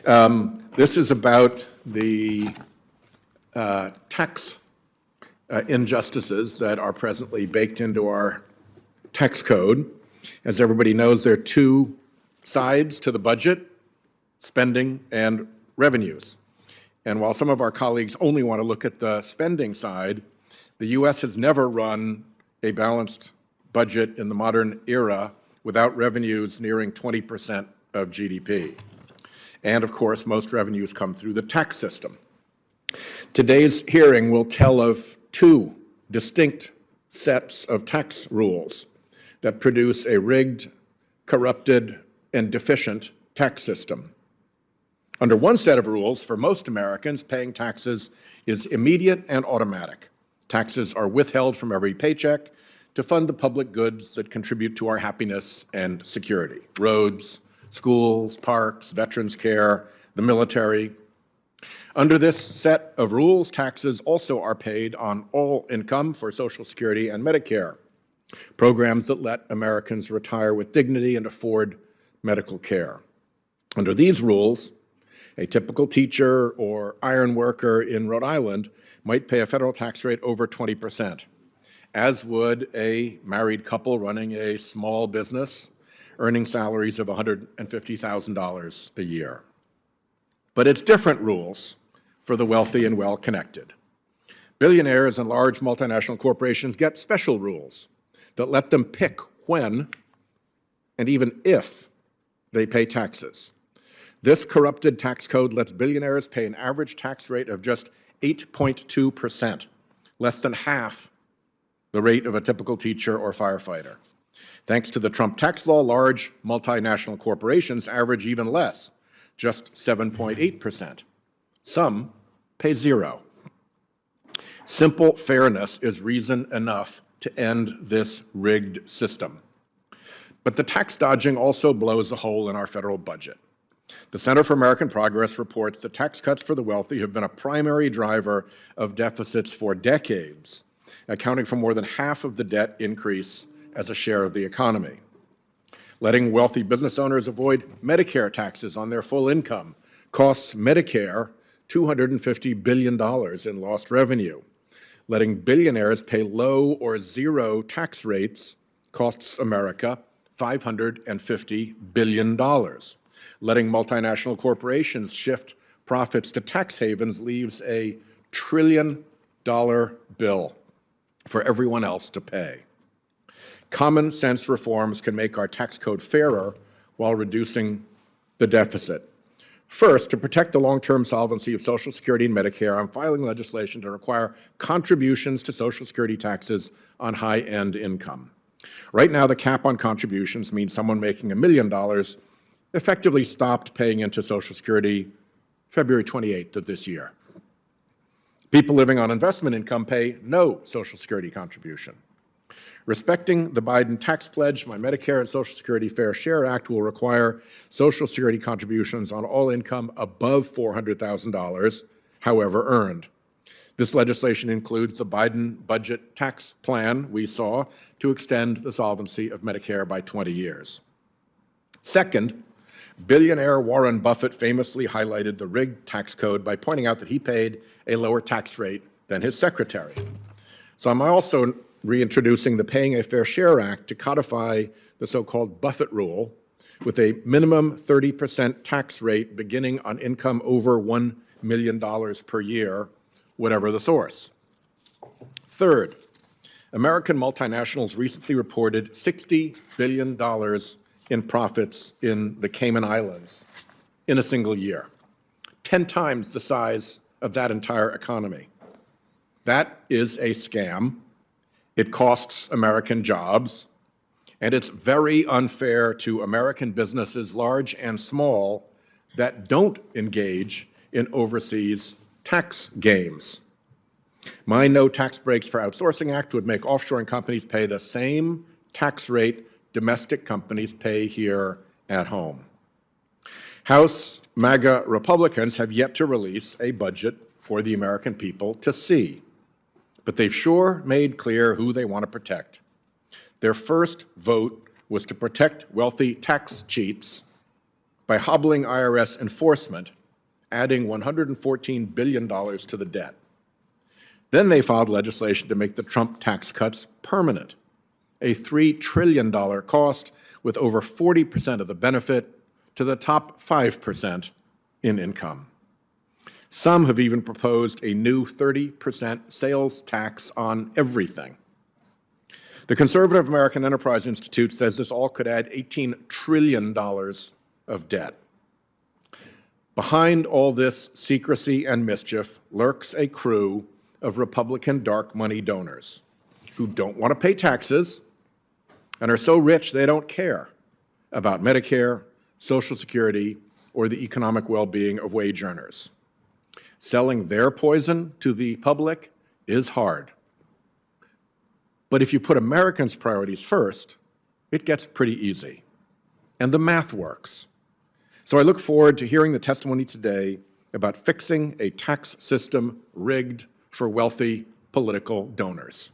This is about the tax injustices that are presently baked into our tax code. As everybody knows, there are two sides to the budget: spending and revenues. And while some of our colleagues only want to look at the spending side, the U.S. has never run a balanced budget in the modern era without revenues nearing 20% of GDP. And of course, most revenues come through the tax system. Today's hearing will tell of two distinct sets of tax rules that produce a rigged, corrupted, and deficient tax system. Under one set of rules, for most Americans, paying taxes is immediate and automatic. Taxes are withheld from every paycheck to fund the public goods that contribute to our happiness and security: roads, schools, parks, veterans care, the military. Under this set of rules, taxes also are paid on all income for Social Security and Medicare, programs that let Americans retire with dignity and afford medical care. Under these rules, a typical teacher or iron worker in Rhode Island might pay a federal tax rate over 20%, as would a married couple running a small business earning salaries of $150,000 a year. But it's different rules for the wealthy and well-connected. Billionaires and large multinational corporations get special rules that let them pick when and even if they pay taxes. This corrupted tax code lets billionaires pay an average tax rate of just 8.2%, less than half the rate of a typical teacher or firefighter. Thanks to the Trump tax law, large multinational corporations average even less, just 7.8%. Some pay zero. Simple fairness is reason enough to end this rigged system. But the tax dodging also blows a hole in our federal budget. The Center for American Progress reports that tax cuts for the wealthy have been a primary driver of deficits for decades, accounting for more than half of the debt increase as a share of the economy. Letting wealthy business owners avoid Medicare taxes on their full income costs Medicare $250 billion in lost revenue. Letting billionaires pay low or zero tax rates costs America $550 billion. Letting multinational corporations shift profits to tax havens leaves a $1 trillion bill for everyone else to pay. Common sense reforms can make our tax code fairer while reducing the deficit. First, to protect the long-term solvency of Social Security and Medicare, I'm filing legislation to require contributions to Social Security taxes on high-end income. Right now, the cap on contributions means someone making $1 million effectively stopped paying into Social Security February 28th of this year. People living on investment income pay no Social Security contribution. Respecting the Biden tax pledge, my Medicare and Social Security Fair Share Act will require Social Security contributions on all income above $400,000, however earned. This legislation includes the Biden budget tax plan we saw to extend the solvency of Medicare by 20 years. Second, billionaire Warren Buffett famously highlighted the rigged tax code by pointing out that he paid a lower tax rate than his secretary. So I'm also reintroducing the Paying a Fair Share Act to codify the so-called Buffett rule with a minimum 30% tax rate beginning on income over $1 million per year, whatever the source. Third, American multinationals recently reported $60 billion in profits in the Cayman Islands in a single year, 10 times the size of that entire economy. That is a scam. It costs American jobs, and it's very unfair to American businesses, large and small, that don't engage in overseas tax games. My No Tax Breaks for Outsourcing Act would make offshoring companies pay the same tax rate domestic companies pay here at home. House MAGA Republicans have yet to release a budget for the American people to see, but they've sure made clear who they want to protect. Their first vote was to protect wealthy tax cheats by hobbling IRS enforcement, adding $114 billion to the debt. Then they filed legislation to make the Trump tax cuts permanent, a $3 trillion cost with over 40% of the benefit to the top 5% in income. Some have even proposed a new 30% sales tax on everything. The Conservative American Enterprise Institute says this all could add $18 trillion of debt. Behind all this secrecy and mischief lurks a crew of Republican dark money donors who don't want to pay taxes and are so rich they don't care about Medicare, Social Security, or the economic well-being of wage earners. Selling their poison to the public is hard. But if you put Americans' priorities first, it gets pretty easy. And the math works. So I look forward to hearing the testimony today about fixing a tax system rigged for wealthy political donors.